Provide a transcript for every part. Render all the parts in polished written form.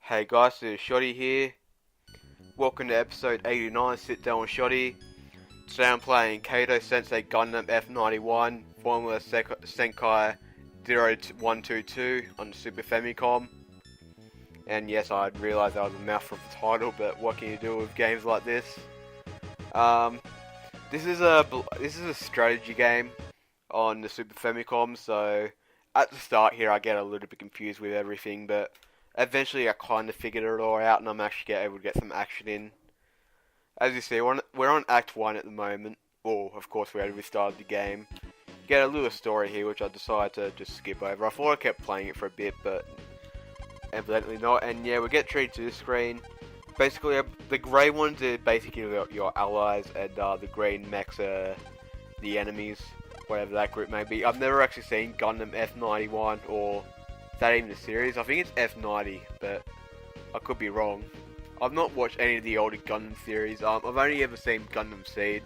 Hey guys, it's Sh0tee here. Welcome to episode 89, Sit Down with Sh0tee. Today I'm playing Kidou Senshi Gundam F91, formerly Senki 0122 on the Super Famicom. And yes, I realised that was a mouthful of the title, but what can you do with games like this? This is a strategy game on the Super Famicom, so at the start here I get a little bit confused with everything, but eventually I kind of figured it all out and I'm actually able to get some action in. As you see, we're on Act 1 at the moment. Well, of course we already started the game. Get a little story here which I decided to just skip over. I thought I kept playing it for a bit, but evidently not. And yeah, we get treated to this screen. Basically, the grey ones are basically your allies, and the green mechs are the enemies, whatever that group may be. I've never actually seen Gundam F91 or is that even a series? I think it's F90, but I could be wrong. I've not watched any of the older Gundam series. I've only ever seen Gundam Seed,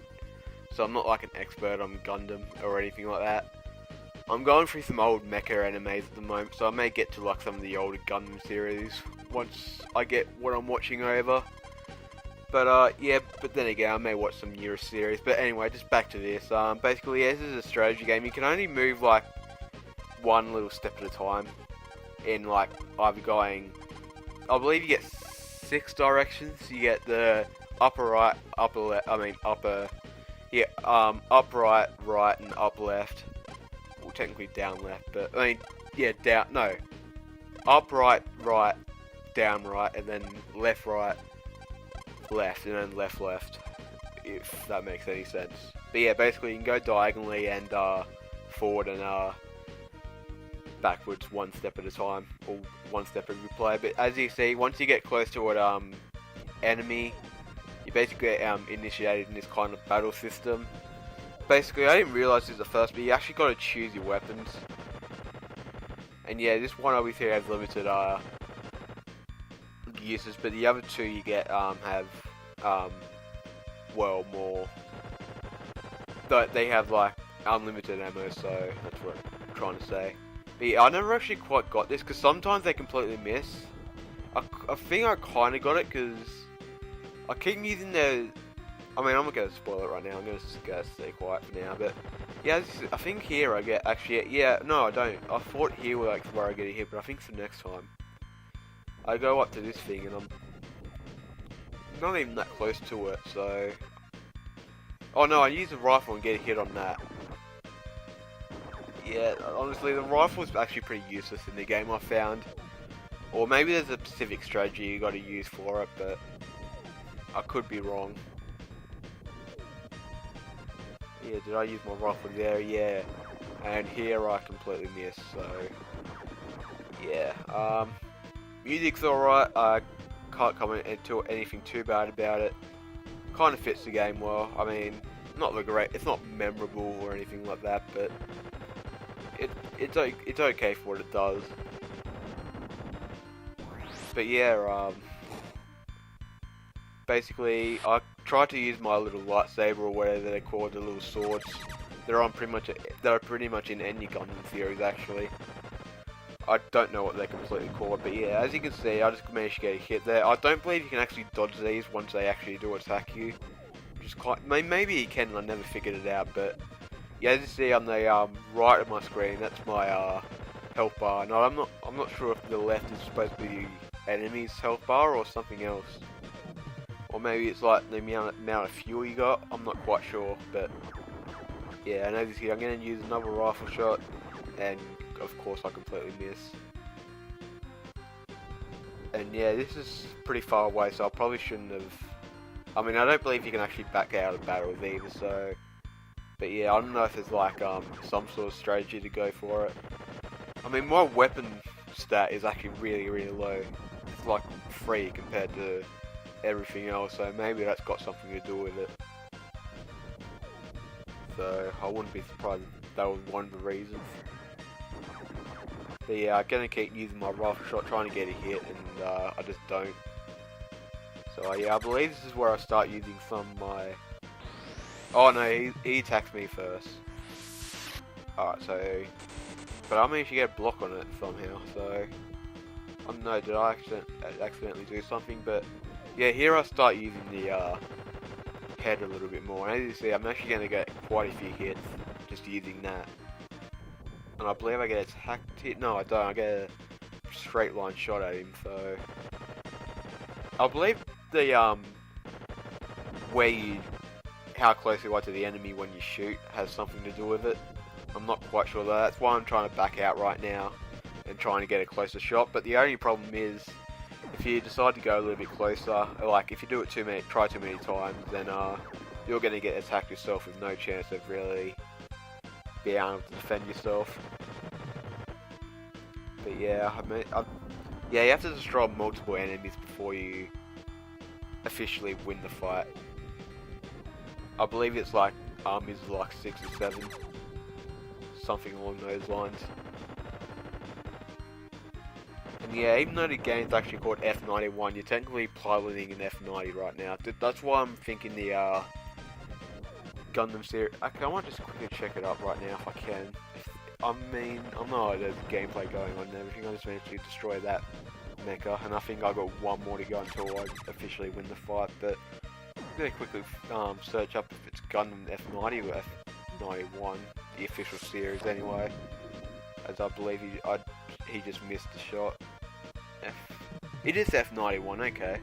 so I'm not like an expert on Gundam or anything like that. I'm going through some old mecha animes at the moment, so I may get to like some of the older Gundam series once I get what I'm watching over. But yeah, but then again, I may watch some newer series. But anyway, just back to this. Basically, yeah, this is a strategy game. You can only move like one little step at a time. In like either going, I believe you get 6 directions. You get the upper right, upper left. I mean upper, yeah, up right, right, and up left. Well, technically down left, but I mean, yeah, down. No, up right, right, down right, and then left right, left, and then left left. If that makes any sense. But yeah, basically you can go diagonally and forward and backwards one step at a time, or one step every play. But as you see, once you get close to an enemy, you basically get initiated in this kind of battle system. Basically, I didn't realise this at first, but you actually got to choose your weapons. And yeah, this one obviously has limited uses, but the other two you get have well more. They have like unlimited ammo, so that's what I'm trying to say. But yeah, I never actually quite got this, because sometimes they completely miss. I think I kind of got it, because I keep using the... I mean, I'm not going to spoil it right now, I'm going to stay quiet for now, but... Yeah, I think here I get, actually, yeah, no I don't. I thought here was like where I get a hit, but I think for next time. I go up to this thing, and I'm not even that close to it, so... Oh no, I use the rifle and get a hit on that. Yeah, honestly, the rifle is actually pretty useless in the game, I found. Or maybe there's a specific strategy you got to use for it, but I could be wrong. Yeah, did I use my rifle there? Yeah. And here I completely missed, so... Yeah, music's alright, I can't comment into anything too bad about it. Kind of fits the game well. I mean, it's not memorable or anything like that, but... It's okay for what it does. But yeah, basically I tried to use my little lightsaber or whatever they're called, the little swords. They're pretty much in any Gundam series actually. I don't know what they're completely called, but yeah, as you can see, I just managed to get a hit there. I don't believe you can actually dodge these once they actually do attack you. Which is quite, maybe you can, I never figured it out, but yeah, as you see on the right of my screen, that's my health bar. No, I'm not sure if the left is supposed to be the enemy's health bar or something else. Or maybe it's like the amount of fuel you got, I'm not quite sure, but yeah, and as you see, I'm going to use another rifle shot, and of course I completely miss. And yeah, this is pretty far away, so I probably shouldn't have... I mean, I don't believe you can actually back out of battles either, so... But yeah, I don't know if there's like some sort of strategy to go for it. I mean, my weapon stat is actually really low. It's like 3 compared to everything else, so maybe that's got something to do with it. So I wouldn't be surprised if that was one of the reasons. But yeah, I'm gonna keep using my rifle shot trying to get a hit, and I just don't. So yeah, I believe this is where I start using some of my... Oh no, he attacks me first. Alright, so... But I managed to get a block on it somehow, so... Oh no, did I accidentally do something? But yeah, here I start using the head a little bit more. And as you see, I'm actually going to get quite a few hits just using that. And I believe I get a hacked hit. No, I don't. I get a straight line shot at him. So I believe the where you, how close you are to the enemy when you shoot has something to do with it. I'm not quite sure though. That's why I'm trying to back out right now and trying to get a closer shot. But the only problem is, if you decide to go a little bit closer, like if you do it try too many times, then you're going to get attacked yourself with no chance of really being able to defend yourself. But yeah, I mean, yeah, you have to destroy multiple enemies before you officially win the fight. I believe it's like armies like 6 or 7, something along those lines. And yeah, even though the game's actually called F91, you're technically piloting an F90 right now. That's why I'm thinking the Gundam series. Okay, I might just quickly check it up right now if I can. I mean, I know there's gameplay going on and everything. I just managed to destroy that mecha, and I think I got one more to go until I officially win the fight. But I'm gonna quickly search up if it's Gundam F90 or F91, the official series anyway, as I believe he just missed the shot. It is F91, okay.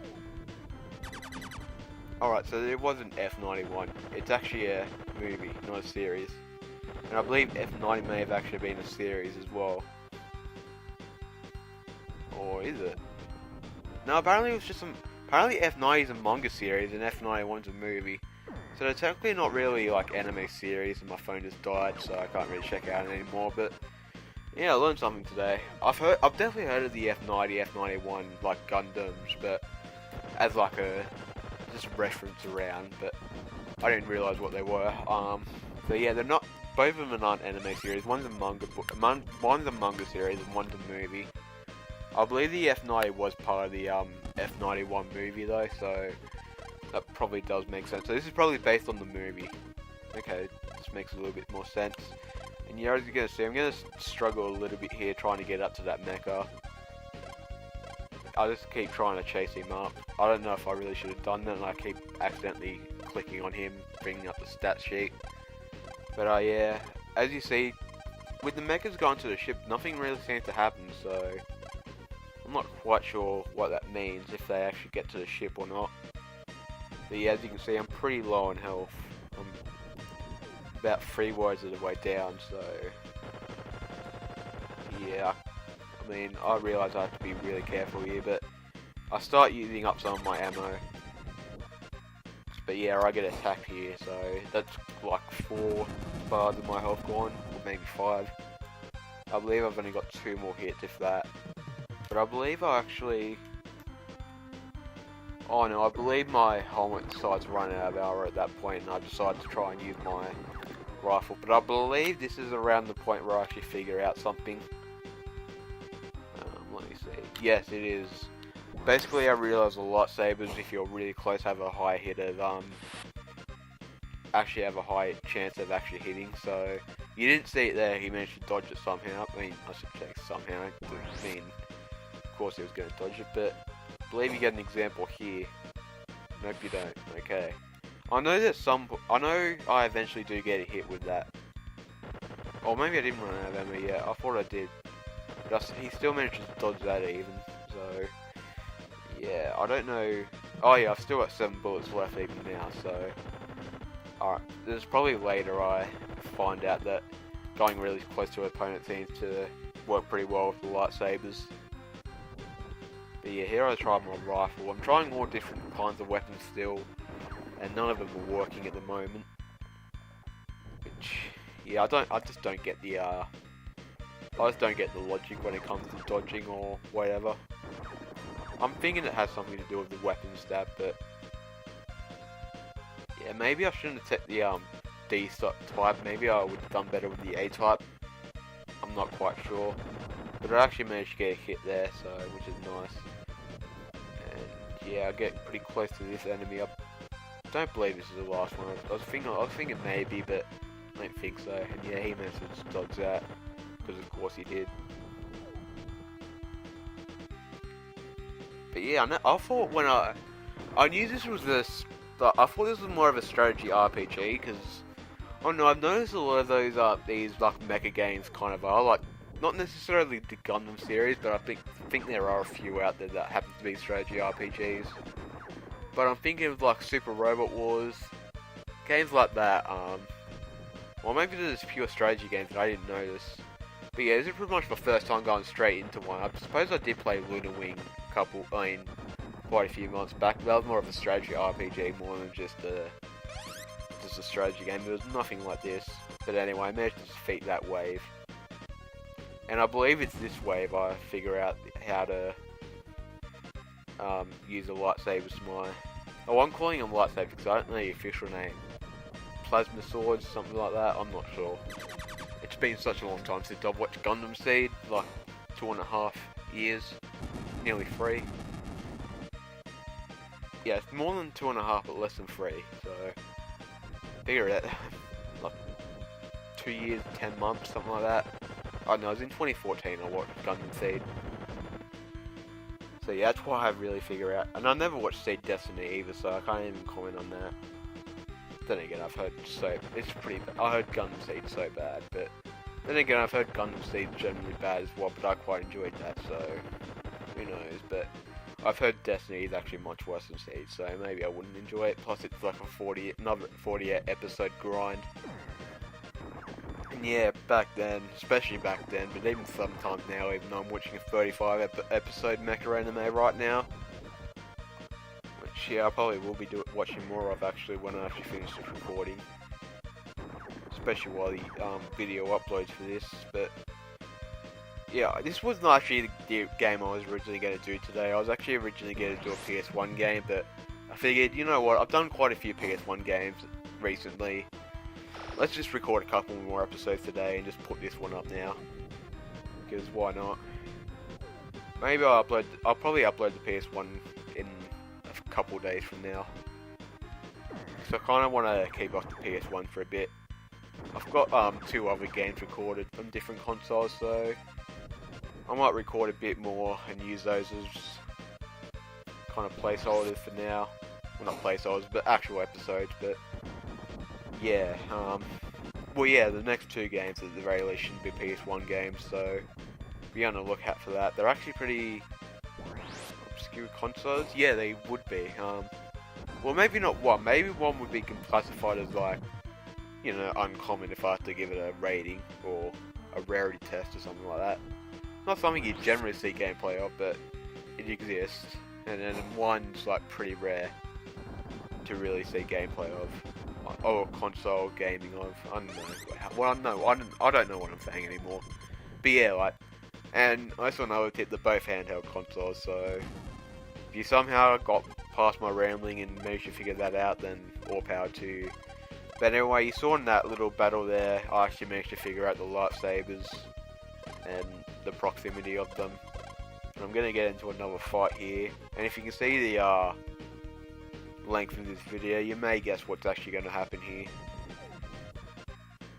Alright, so it wasn't F91. It's actually a movie, not a series. And I believe F90 may have actually been a series as well. Or is it? No, apparently it was just some... Apparently F90 is a manga series and F91's a movie. So they're technically not really like anime series, and my phone just died, so I can't really check it out anymore, but... Yeah, I learned something today. I've definitely heard of the F90, F91 like Gundams, but as like a just reference around. But I didn't realize what they were. So yeah, they're not. Both of them aren't anime series. One's a manga book. One's a manga series, and one's a movie. I believe the F90 was part of the F91 movie though, so that probably does make sense. So this is probably based on the movie. Okay, this makes a little bit more sense. And yeah, as you're gonna see, I'm gonna struggle a little bit here trying to get up to that mecha. I just keep trying to chase him up. I don't know if I really should have done that, and I keep accidentally clicking on him, bringing up the stat sheet. But yeah, as you see, with the mechas going to the ship, nothing really seems to happen, so I'm not quite sure what that means, if they actually get to the ship or not. But yeah, as you can see, I'm pretty low on health. I'm about 3 words of the way down, so yeah, I mean, I realise I have to be really careful here, but I start using up some of my ammo. But yeah, I get attacked here, so that's like 4 bars of my health gone, or maybe 5. I believe I've only got 2 more hits, if that. But I believe I actually... Oh no, I believe my helmet decides to run out of ammo at that point, and I decide to try and use my rifle. But I believe this is around the point where I actually figure out something. Let me see. Yes, it is. Basically, I realize the lightsabers, if you're really close, have a high hit of actually have a high chance of actually hitting. So you didn't see it there. He managed to dodge it somehow. I mean, I should say somehow. I mean, of course he was going to dodge it, but I believe you get an example here. Nope, you don't. Okay. I know that I eventually do get a hit with that. Or maybe I didn't run out of ammo yet. I thought I did. But he still managed to dodge that even. So yeah, I don't know. Oh yeah, I've still got 7 bullets left even now. So alright, this is probably later I find out that going really close to an opponent seems to work pretty well with the lightsabers. But yeah, here I tried my rifle. I'm trying all different kinds of weapons still, and none of them are working at the moment. Which, yeah, I just don't get the logic when it comes to dodging or whatever. I'm thinking it has something to do with the weapon stat, but yeah, maybe I shouldn't have taken the D type. Maybe I would have done better with the A type. I'm not quite sure, but I actually managed to get a hit there, so which is nice. And yeah, I get pretty close to this enemy. I don't believe this is the last one. I was thinking maybe, but I don't think so. And yeah, he managed to dodge that, because of course he did. yeah, I thought when I knew this was this, I thought this was more of a strategy RPG because I don't know. I've noticed a lot of those these like mecha games kind of are like not necessarily the Gundam series, but I think there are a few out there that happen to be strategy RPGs. But I'm thinking of like Super Robot Wars, games like that. Or maybe there's pure strategy games that I didn't notice. But yeah, this is pretty much my first time going straight into one. I suppose I did play Lunar Wing quite a few months back. But that was more of a strategy RPG more than just a strategy game. There was nothing like this. But anyway, I managed to defeat that wave. And I believe it's this wave I figure out how to use the lightsabers to my... Oh, I'm calling them lightsabers because I don't know the official name. Plasma swords, something like that, I'm not sure. It's been such a long time since I've watched Gundam Seed, like 2.5 years, nearly 3. Yeah, it's more than 2.5 but less than 3, so figure it out. Like 2 years, 10 months, something like that. I don't know, it was in 2014 I watched Gundam Seed. So yeah, that's what I really figure out. And I never watched Seed Destiny either, so I can't even comment on that. Then again, I've heard it's pretty bad. I heard Gundam Seed so bad, but then again, I've heard Gundam Seed generally bad as well, but I quite enjoyed that, so who knows. But I've heard Destiny is actually much worse than Seed, so maybe I wouldn't enjoy it. Plus, it's like another 40 episode grind. And yeah, back then, especially back then, but even sometimes now, even though I'm watching a 35 episode mecha anime right now. Which, yeah, I probably will be watching more of actually when I actually finish this recording. Especially while the video uploads for this, but yeah, this was not actually the game I was originally going to do today. I was actually originally going to do a PS1 game, but I figured, you know what, I've done quite a few PS1 games recently. Let's just record a couple more episodes today and just put this one up now. Because why not? Maybe I'll probably upload the PS1 in a couple days from now. So I kind of want to keep off the PS1 for a bit. I've got 2 other games recorded on different consoles, so I might record a bit more and use those as kind of placeholders for now. Well, not placeholders, but actual episodes, but yeah, well yeah, the next 2 games at the very least shouldn't be PS1 games, so be on the lookout for that. They're actually pretty obscure consoles. Yeah, they would be. Well, maybe not one. Maybe one would be classified as like, you know, uncommon if I had to give it a rating or a rarity test or something like that. Not something you generally see gameplay of, but it exists. And then one's like pretty rare to really see gameplay of. Or console gaming of. I don't know. Well, no, I don't know what I'm saying anymore. But yeah, like, and I saw another tip, they're both handheld consoles, so if you somehow got past my rambling and managed to figure that out, then all power to you. But anyway, you saw in that little battle there, I actually managed to figure out the lightsabers and the proximity of them. And I'm gonna get into another fight here, and if you can see the length of this video, you may guess what's actually going to happen here.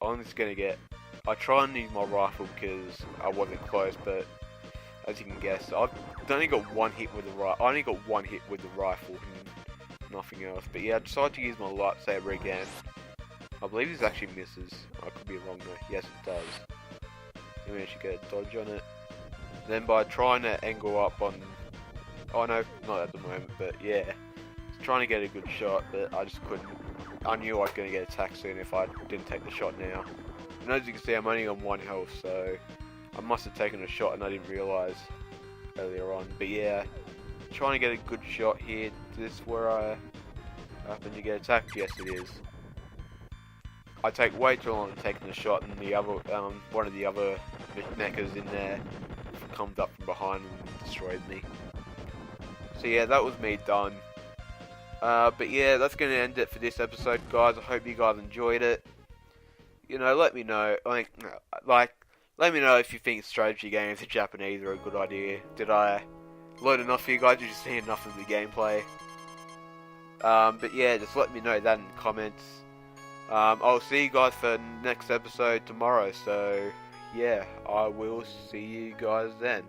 I'm just going to I try and use my rifle because I wasn't close, but as you can guess, I've only got one hit with the rifle. I only got one hit with the rifle and nothing else. But yeah, I decided to use my lightsaber again. I believe this actually misses. I could be wrong though. Yes, it does. Let me actually get a dodge on it. Then by trying to angle up on... Oh no, not at the moment, but yeah. Trying to get a good shot, but I just couldn't. I knew I was going to get attacked soon if I didn't take the shot now. And as you can see, I'm only on 1 health, so I must have taken a shot and I didn't realise earlier on. But yeah, trying to get a good shot here. Is this where I happen to get attacked? Yes, it is. I take way too long taking the shot, and the other one of the other mechas in there comes up from behind and destroys me. So yeah, that was me done. But yeah, that's going to end it for this episode, guys. I hope you guys enjoyed it. You know, let me know. Let me know if you think strategy games in Japanese are a good idea. Did I learn enough for you guys? Did you see enough of the gameplay? But yeah, just let me know that in the comments. I'll see you guys for next episode tomorrow. So yeah, I will see you guys then.